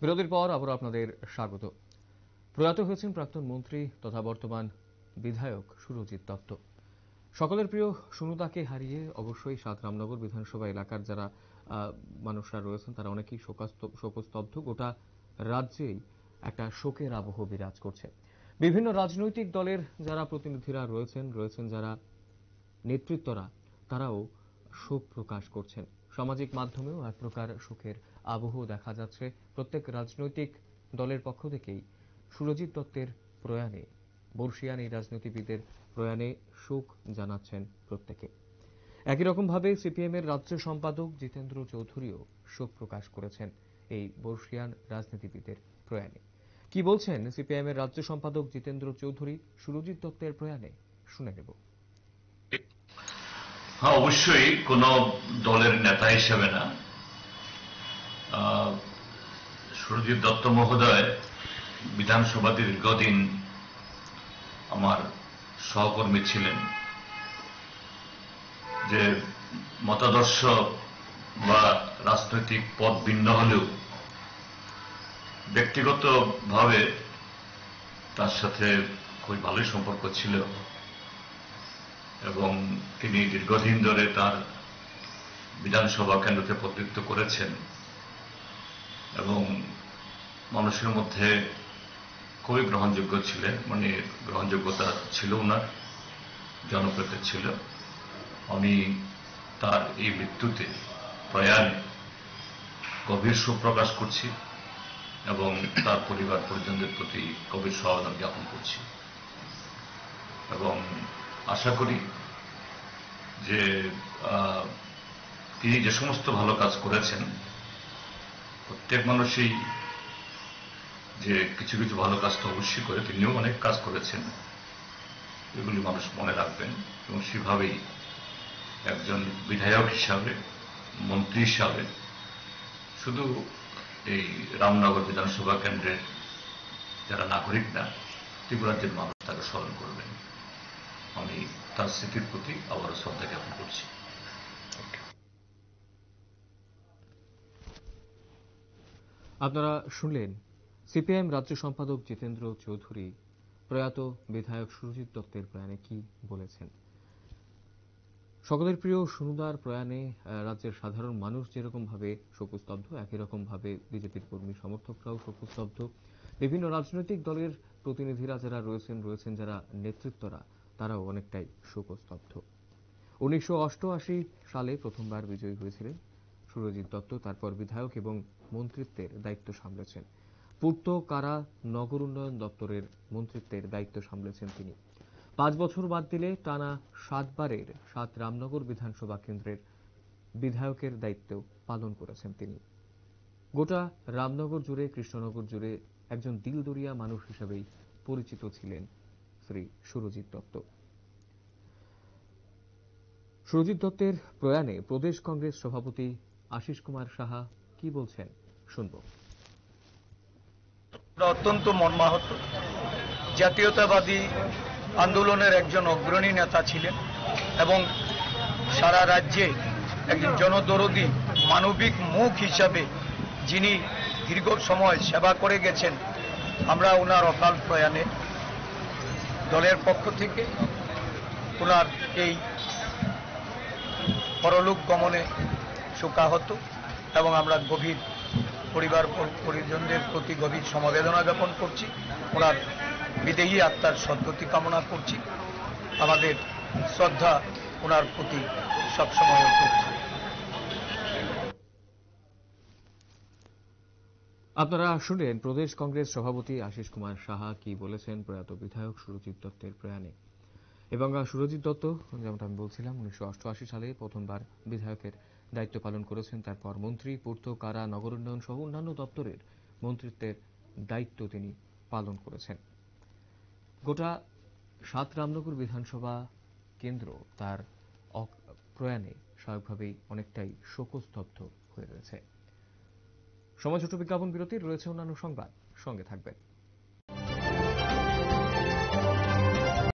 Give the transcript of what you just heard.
বিরতির পর আবার আপনাদের স্বাগত। প্রয়াত হয়েছেন প্রাক্তন মন্ত্রী তথা বর্তমান বিধায়ক সুরজিৎ দত্ত। সকলের প্রিয় সুনুদাকে হারিয়ে অবশ্যই সাত রামনগর বিধানসভা এলাকার যারা মানুষরা রয়েছেন তারা অনেকেই শোকস্তব্ধ। গোটা রাজ্যেই একটা শোকের আবহ বিরাজ করছে। বিভিন্ন রাজনৈতিক দলের যারা প্রতিনিধিরা রয়েছেন যারা নেতৃত্বরা, তারাও শোক প্রকাশ করছেন। সামাজিক মাধ্যমেও এক প্রকার শোকের আবহ দেখা যাচ্ছে। প্রত্যেক রাজনৈতিক দলের পক্ষ থেকেই সুরজিৎ দত্তের প্রয়াণে, বর্ষিয়ান এই রাজনীতিবিদের প্রয়াণে শোক জানাচ্ছেন প্রত্যেকে। একই রকমভাবে সিপিএম এর রাজ্য সম্পাদক জিতেন্দ্র চৌধুরীও শোক প্রকাশ করেছেন এই বর্ষিয়ান রাজনীতিবিদের প্রয়াণে। কি বলছেন সিপিএম এর রাজ্য সম্পাদক জিতেন্দ্র চৌধুরী সুরজিৎ দত্তের প্রয়াণে, শুনে নেব। হ্যাঁ, অবশ্যই কোন দলের নেতা হিসেবে না, সুরজিৎ দত্ত মহোদয় বিধানসভাতে দীর্ঘদিন আমার সহকর্মী ছিলেন। যে মতাদর্শ বা রাজনৈতিক পথ ভিন্ন হলেও ব্যক্তিগতভাবে তার সাথে খুবই ভালোই সম্পর্ক ছিল এবং তিনি দীর্ঘদিন ধরে তার বিধানসভা কেন্দ্রকে প্রতিনিধিত্ব করেছেন এবং মানুষের মধ্যে খুবই গ্রহণযোগ্য ছিলেন, মানে গ্রহণযোগ্যতা ছিল ওনার, জনপ্রিয়তা ছিল। আমি তার এই মৃত্যুতে প্রয়াণে গভীর শোক প্রকাশ করছি এবং তার পরিবার পরিজনদের প্রতি গভীর সহমত জ্ঞাপন করছি এবং আশা করি যে তিনি যে সমস্ত ভালো কাজ করেছেন, প্রত্যেক মানুষই যে কিছু কিছু ভালো কাজ তো অবশ্যই করে, তিনিও অনেক কাজ করেছেন, এগুলি মানুষ মনে রাখবেন এবং সেভাবেই একজন বিধায়ক হিসাবে, মন্ত্রী হিসাবে শুধু এই রামনগর বিধানসভা কেন্দ্রের যারা নাগরিক না, ত্রিপুরাজ্যের মানুষ তাকে স্মরণ করবেন। আমি তার স্মৃতির প্রতি আবারও শ্রদ্ধা জ্ঞাপন করছি। আপনারা শুনলেন সিপিএম রাজ্য সম্পাদক জিতেন্দ্র চৌধুরী প্রয়াত বিধায়ক সুরজিৎ দত্তের প্রয়াণে কি বলেছেন। সকলের প্রিয় সুনুদার প্রয়াণে রাজ্যের সাধারণ মানুষ যেরকম ভাবে শোকস্তব্ধ, একই রকম ভাবে বিজেপির কর্মী সমর্থকরাও শোকস্তব্ধ। বিভিন্ন রাজনৈতিক দলের প্রতিনিধিরা যারা রয়েছেন যারা নেতৃত্বরা, তারাও অনেকটাই শোকস্তব্ধ। 1988 সালে প্রথমবার বিজয়ী হয়েছিলেন সুরজিৎ দত্ত, তারপর বিধায়ক এবং মন্ত্রিত্বের দায়িত্ব সামলেছেন। পূর্ত, কারা, নগর উন্নয়ন দপ্তরের মন্ত্রিত্বের দায়িত্ব সামলেছেন তিনি। 5 বছর বাদ দিলে টানা 7 বারের সাত রামনগর বিধানসভা কেন্দ্রের বিধায়কের দায়িত্ব পালন করেছেন তিনি। গোটা রামনগর জুড়ে, কৃষ্ণনগর জুড়ে একজন দিলদরিয়া মানুষ হিসেবেই পরিচিত ছিলেন শ্রী সুরজিৎ দত্ত। সুরজিৎ দত্তের প্রয়াণে প্রদেশ কংগ্রেস সভাপতি আশিস কুমার সাহা কি বলছেন, শুনব। অত্যন্ত মর্মাহত। জাতীয়তাবাদী আন্দোলনের একজন অগ্রণী নেতা ছিলেন এবং সারা রাজ্যে একজন জনদরদী মানবিক মুখ হিসাবে যিনি দীর্ঘ সময় সেবা করে গেছেন, আমরা ওনার অকাল প্রয়াণে দলের পক্ষ থেকে ওনার এই পরলোক গমনে শোকাহত এবং আমরা গভীর পরিবার পরিজনদের প্রতি গভীর সমবেদনা জ্ঞাপন করছি। ওনার বিদেহী আত্মার সদ্গতি কামনা করছি। আমাদের শ্রদ্ধা ওনার প্রতি সবসময় করছি। আপনারা শুনলেন প্রদেশ কংগ্রেস সভাপতি আশিস কুমার সাহা কি বলেছেন প্রয়াত বিধায়ক সুরজিৎ দত্তের প্রয়াণে। এবং সুরজিৎ দত্ত, যেমনটা আমি বলছিলাম, 1988 সালে প্রথমবার বিধায়কের দায়িত্ব পালন করেছেন, তারপর মন্ত্রী, পূর্ত, কারা, নগর উন্নয়ন সহ অন্যান্য দপ্তরের মন্ত্রিত্বের দায়িত্ব তিনি পালন করেছেন। গোটা সাত রামনগর বিধানসভা কেন্দ্র তার প্রয়াণে স্বাভাবিকভাবেই অনেকটাই শোকস্তব্ধ হয়ে রয়েছে। সময় ছোট বিজ্ঞাপন বিরতির, রয়েছে অন্যান্য সংবাদ, সঙ্গে থাকবেন।